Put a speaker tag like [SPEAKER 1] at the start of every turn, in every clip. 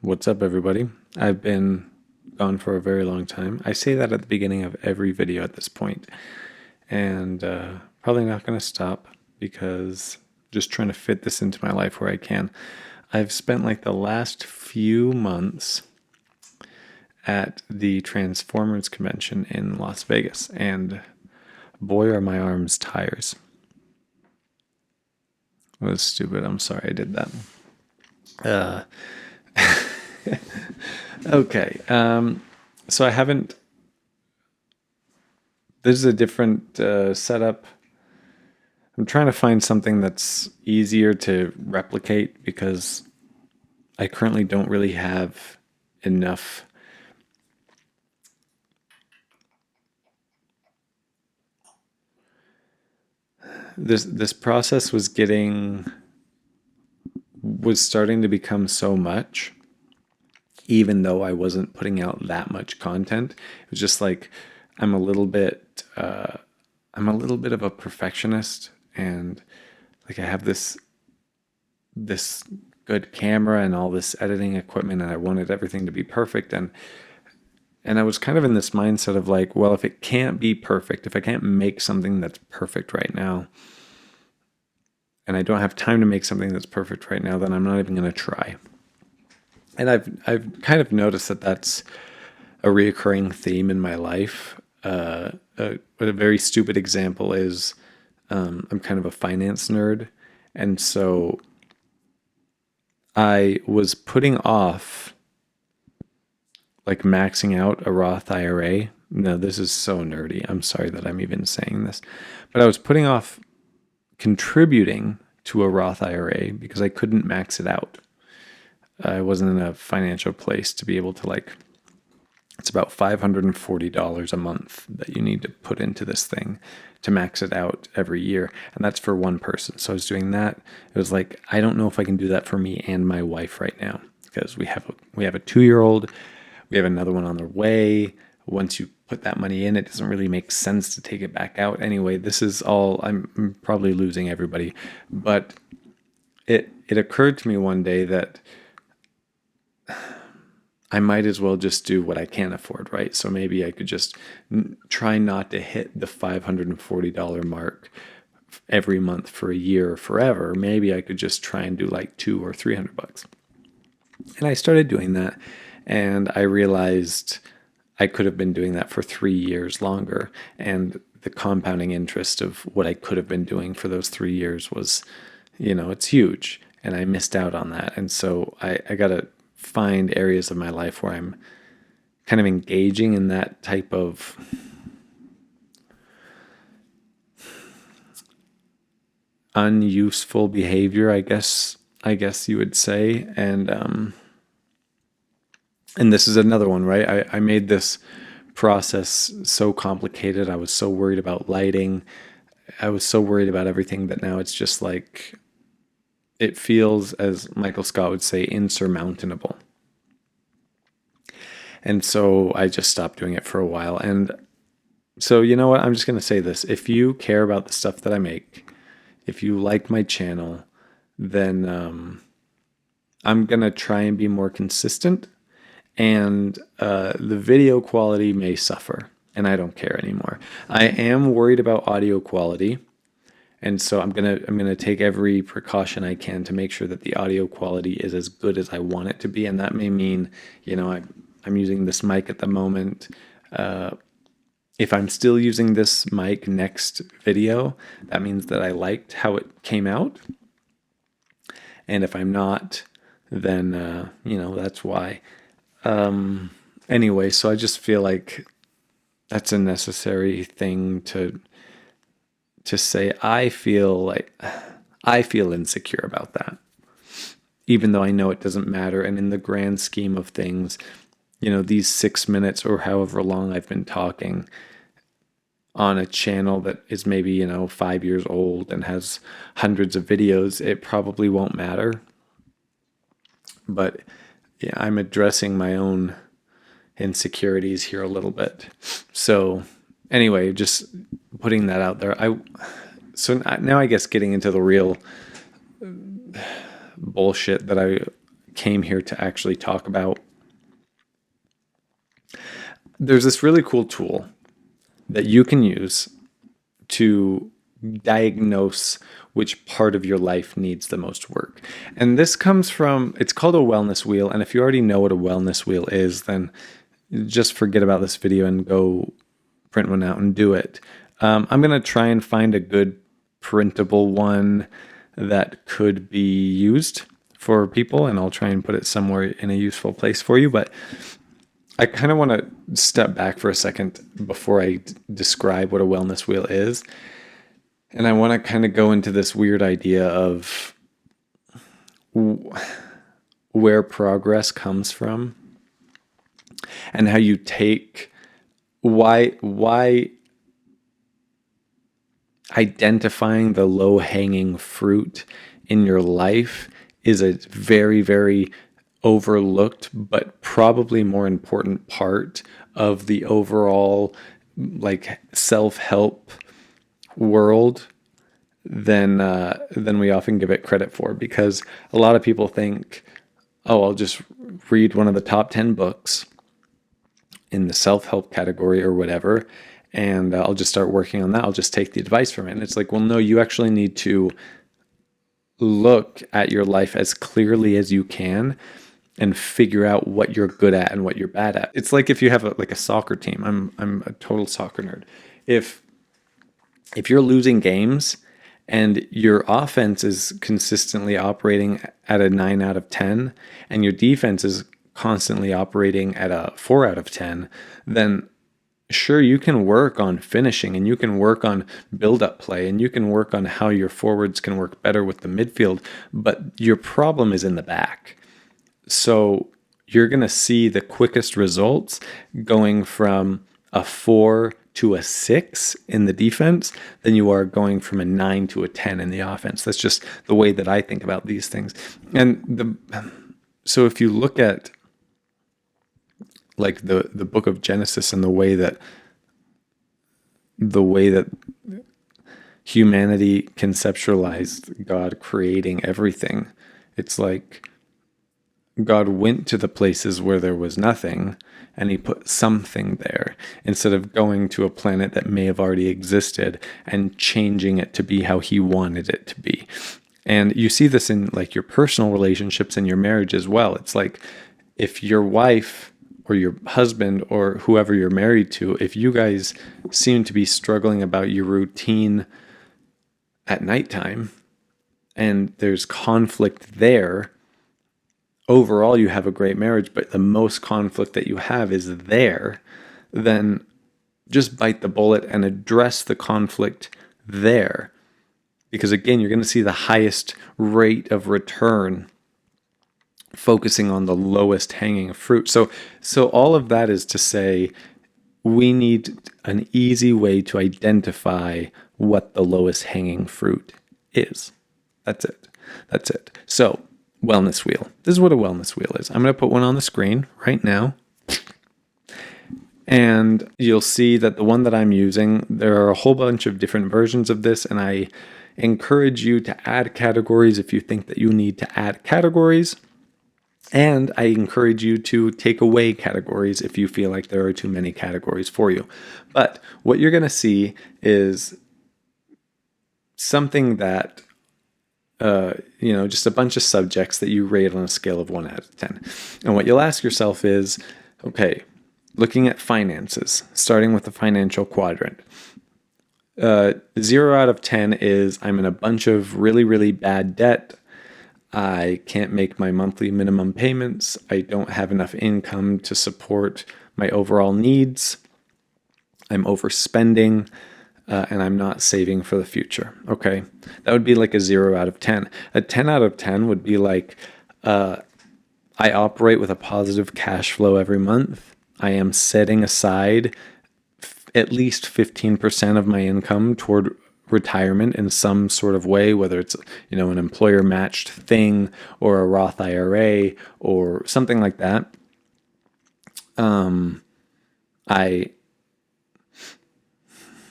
[SPEAKER 1] What's up, everybody? I've been gone for a very long time. I say that at the beginning of every video at this point, and probably not going to stop because just trying to fit this into my life where I can. I've spent like the last few months at the Transformers convention in Las Vegas, and boy, are my arms tires. That was stupid. I'm sorry I did that. Uh, okay. So I haven't. This is a different setup. I'm trying to find something that's easier to replicate because I currently don't really have enough. This process was starting to become so much, even though I wasn't putting out that much content. It was just like I'm a little bit of a perfectionist, and like I have this good camera and all this editing equipment, and I wanted everything to be perfect, and I was kind of in this mindset of like, well, if it can't be perfect, if I can't make something that's perfect right now, and I don't have time to make something that's perfect right now, then I'm not even going to try. And I've kind of noticed that that's a reoccurring theme in my life. A very stupid example is I'm kind of a finance nerd, and so I was putting off like maxing out a Roth IRA. No, this is so nerdy. I'm sorry that I'm even saying this, but I was putting off contributing to a Roth IRA because I couldn't max it out. I wasn't in a financial place to be able to it's about $540 a month that you need to put into this thing to max it out every year. And that's for one person. So I was doing that. It was like, I don't know if I can do that for me and my wife right now because we have a 2-year-old. We have another one on the way. Once you put that money in, it doesn't really make sense to take it back out. Anyway, this is all, I'm probably losing everybody, but it occurred to me one day that I might as well just do what I can afford, right? So maybe I could just try not to hit the $540 mark every month for a year or forever. Maybe I could just try and do like $200 or $300. And I started doing that, and I realized I could have been doing that for 3 years longer. And the compounding interest of what I could have been doing for those 3 years was, it's huge. And I missed out on that. And so I got to find areas of my life where I'm kind of engaging in that type of unuseful behavior, I guess you would say. And this is another one, right? I made this process so complicated. I was so worried about lighting. I was so worried about everything that now it's just like, it feels, as Michael Scott would say, insurmountable. And so I just stopped doing it for a while. And so, you know what? I'm just going to say this. If you care about the stuff that I make, if you like my channel, then I'm going to try and be more consistent. And the video quality may suffer, and I don't care anymore. I am worried about audio quality. And so I'm gonna take every precaution I can to make sure that the audio quality is as good as I want it to be, and that may mean, I'm using this mic at the moment. If I'm still using this mic next video, that means that I liked how it came out. And if I'm not, then that's why. Anyway, so I just feel like that's a necessary thing to say. I feel insecure about that, even though I know it doesn't matter. And in the grand scheme of things, these 6 minutes or however long I've been talking on a channel that is maybe, 5 years old and has hundreds of videos, it probably won't matter. But yeah, I'm addressing my own insecurities here a little bit. So anyway, just putting that out there. So now I guess getting into the real bullshit that I came here to actually talk about. There's this really cool tool that you can use to diagnose which part of your life needs the most work. And this comes from, it's called a wellness wheel. And if you already know what a wellness wheel is, then just forget about this video and go print one out and do it. I'm going to try and find a good printable one that could be used for people, and I'll try and put it somewhere in a useful place for you. But I kind of want to step back for a second before I describe what a wellness wheel is. And I want to kind of go into this weird idea of where progress comes from and how you take why identifying the low-hanging fruit in your life is a very, very overlooked but probably more important part of the overall like self-help world than we often give it credit for, because a lot of people think, oh, I'll just read one of the top 10 books in the self-help category or whatever, and I'll just start working on that. I'll just take the advice from it. And it's like, well, no, you actually need to look at your life as clearly as you can and figure out what you're good at and what you're bad at. It's like if you have a soccer team. I'm a total soccer nerd. If you're losing games and your offense is consistently operating at a 9 out of 10 and your defense is constantly operating at a 4 out of 10, then sure, you can work on finishing and you can work on build-up play and you can work on how your forwards can work better with the midfield, but your problem is in the back. So you're going to see the quickest results going from a 4 to a 6 in the defense than you are going from a 9 to a 10 in the offense. That's just the way that I think about these things. And so if you look at like the book of Genesis and the way that humanity conceptualized God creating everything, it's like God went to the places where there was nothing and he put something there instead of going to a planet that may have already existed and changing it to be how he wanted it to be. And you see this in like your personal relationships and your marriage as well. It's like if your wife or your husband or whoever you're married to, if you guys seem to be struggling about your routine at nighttime and there's conflict there, overall you have a great marriage, but the most conflict that you have is there, then just bite the bullet and address the conflict there. Because again, you're going to see the highest rate of return focusing on the lowest hanging fruit. So all of that is to say we need an easy way to identify what the lowest hanging fruit is. That's it. So wellness wheel. This is what a wellness wheel is. I'm going to put one on the screen right now. And you'll see that the one that I'm using, there are a whole bunch of different versions of this, and I encourage you to add categories if you think that you need to add categories. And I encourage you to take away categories if you feel like there are too many categories for you. But what you're going to see is something that, just a bunch of subjects that you rate on a scale of 1 out of 10. And what you'll ask yourself is, okay, looking at finances, starting with the financial quadrant. 0 out of 10 is I'm in a bunch of really, really bad debt. I can't make my monthly minimum payments. I don't have enough income to support my overall needs. I'm overspending, and I'm not saving for the future. Okay, that would be like a 0 out of 10. A 10 out of 10 would be like, I operate with a positive cash flow every month. I am setting aside at least 15% of my income toward retirement in some sort of way, whether it's an employer matched thing or a Roth IRA or something like that.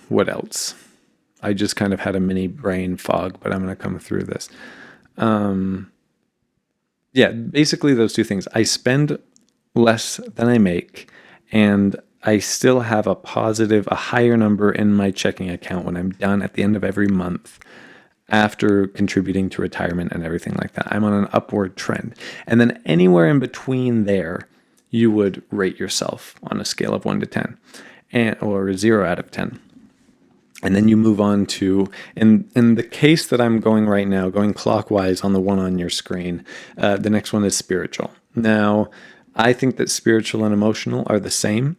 [SPEAKER 1] What else? I just kind of had a mini brain fog, but I'm going to come through this. Yeah, basically those two things. I spend less than I make, and I still have a higher number in my checking account when I'm done at the end of every month after contributing to retirement and everything like that. I'm on an upward trend. And then anywhere in between there, you would rate yourself on a scale of 1 to 10 or 0 out of 10. And then you move on to, in the case that I'm going right now, going clockwise on the one on your screen, the next one is spiritual. Now, I think that spiritual and emotional are the same.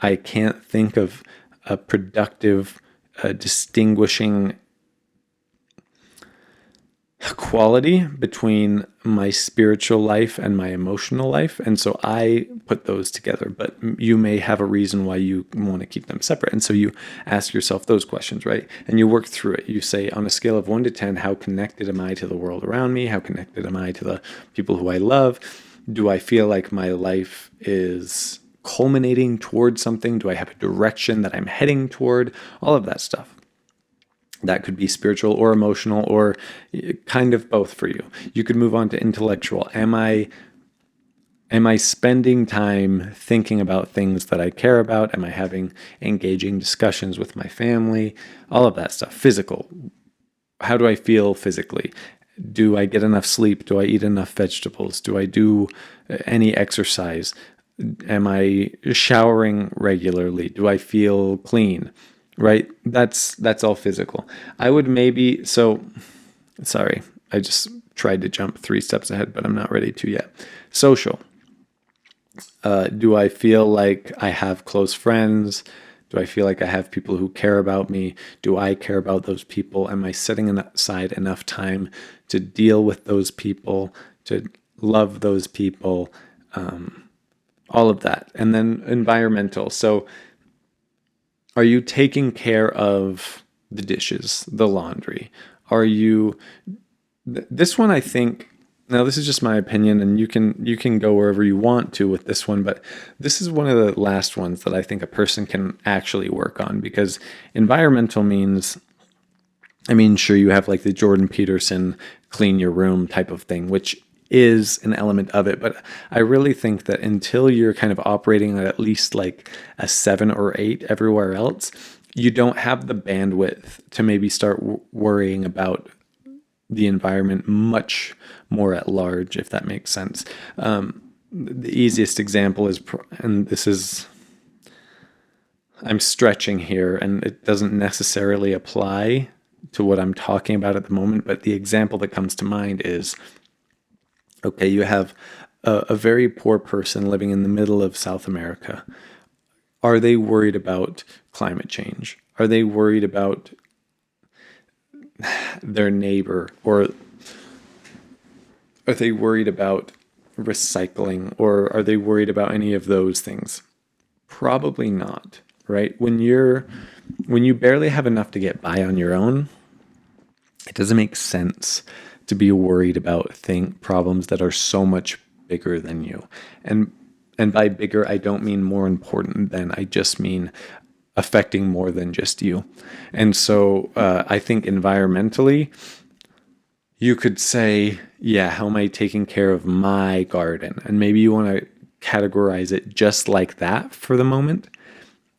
[SPEAKER 1] I can't think of a productive, distinguishing quality between my spiritual life and my emotional life. And so I put those together, but you may have a reason why you want to keep them separate. And so you ask yourself those questions, right? And you work through it. You say, on a scale of 1 to 10, how connected am I to the world around me? How connected am I to the people who I love? Do I feel like my life is culminating towards something? Do I have a direction that I'm heading toward? All of that stuff. That could be spiritual or emotional or kind of both for you. You could move on to intellectual. Am I spending time thinking about things that I care about? Am I having engaging discussions with my family? All of that stuff. Physical. How do I feel physically? Do I get enough sleep? Do I eat enough vegetables? Do I do any exercise? Am I showering regularly? Do I feel clean? Right? That's all physical. I would maybe, sorry, I just tried to jump 3 steps ahead, but I'm not ready to yet. Social. Do I feel like I have close friends? Do I feel like I have people who care about me? Do I care about those people? Am I setting aside enough time to deal with those people, to love those people? All of that. And then environmental. So are you taking care of the dishes, the laundry? This one, I think, now this is just my opinion, and you can go wherever you want to with this one, but this is one of the last ones that I think a person can actually work on, because environmental means, sure, you have like the Jordan Peterson clean your room type of thing, which is an element of it. But I really think that until you're kind of operating at least like a 7 or 8 everywhere else, you don't have the bandwidth to maybe start worrying about the environment much more at large, if that makes sense. The easiest example is, and this is, I'm stretching here and it doesn't necessarily apply to what I'm talking about at the moment, but the example that comes to mind is, okay, you have a very poor person living in the middle of South America. Are they worried about climate change? Are they worried about their neighbor? Or are they worried about recycling? Or are they worried about any of those things? Probably not, right? When you barely have enough to get by on your own, it doesn't make sense to be worried about problems that are so much bigger than you. And by bigger, I don't mean more important than, I just mean affecting more than just you. And so I think environmentally, you could say, yeah, how am I taking care of my garden? And maybe you want to categorize it just like that for the moment.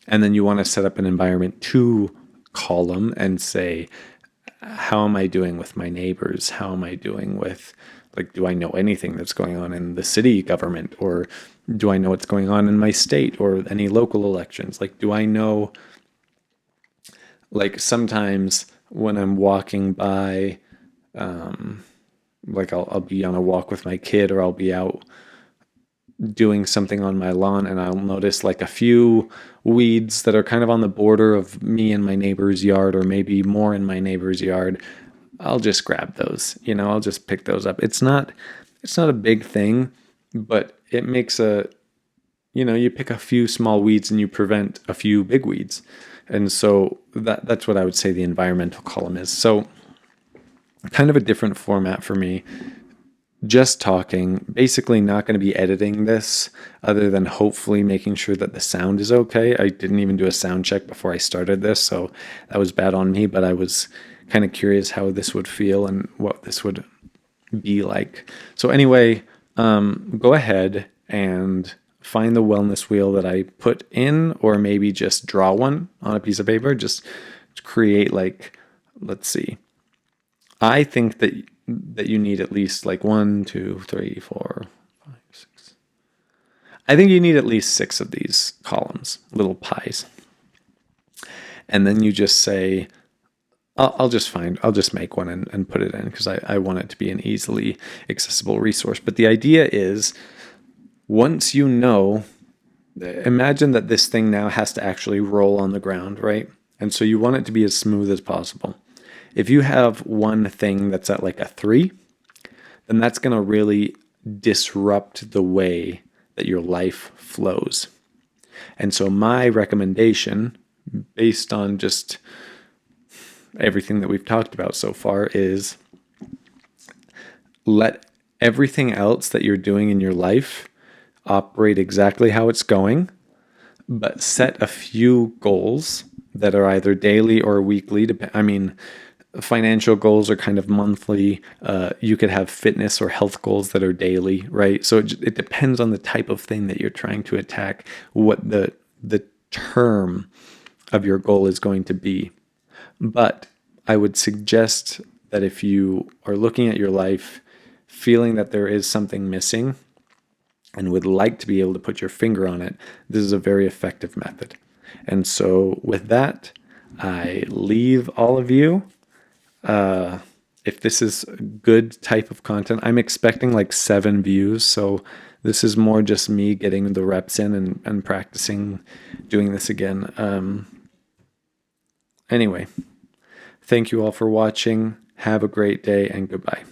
[SPEAKER 1] And then you want to set up an environment 2 column and say, how am I doing with my neighbors? How am I doing with, like, do I know anything that's going on in the city government? Or do I know what's going on in my state or any local elections? Like, do I know, like, sometimes when I'm walking by, like I'll be on a walk with my kid, or I'll be out doing something on my lawn and I'll notice like a few weeds that are kind of on the border of me and my neighbor's yard, or maybe more in my neighbor's yard. I'll just grab those, I'll just pick those up. It's not a big thing, but it makes you pick a few small weeds and you prevent a few big weeds. And so that's what I would say the environmental column is. So kind of a different format for me. Just talking, basically not going to be editing this other than hopefully making sure that the sound is okay. I didn't even do a sound check before I started this, so that was bad on me, but I was kind of curious how this would feel and what this would be like. So anyway, go ahead and find the wellness wheel that I put in, or maybe just draw one on a piece of paper. Just create like, let's see. I think that you need at least like 1, 2, 3, 4, 5, 6. I think you need at least 6 of these columns, little pies. And then you just say, I'll just make one and put it in because I want it to be an easily accessible resource. But the idea is, once you know, imagine that this thing now has to actually roll on the ground, right? And so you want it to be as smooth as possible. If you have one thing that's at like a 3, then that's going to really disrupt the way that your life flows. And so my recommendation, based on just everything that we've talked about so far, is let everything else that you're doing in your life operate exactly how it's going, but set a few goals that are either daily or weekly. Financial goals are kind of monthly. You could have fitness or health goals that are daily, right? So it depends on the type of thing that you're trying to attack, what the term of your goal is going to be. But I would suggest that if you are looking at your life, feeling that there is something missing, and would like to be able to put your finger on it, this is a very effective method. And so with that, I leave all of you. If this is a good type of content, I'm expecting like 7 views. So this is more just me getting the reps in and practicing doing this again. Anyway, thank you all for watching. Have a great day and goodbye.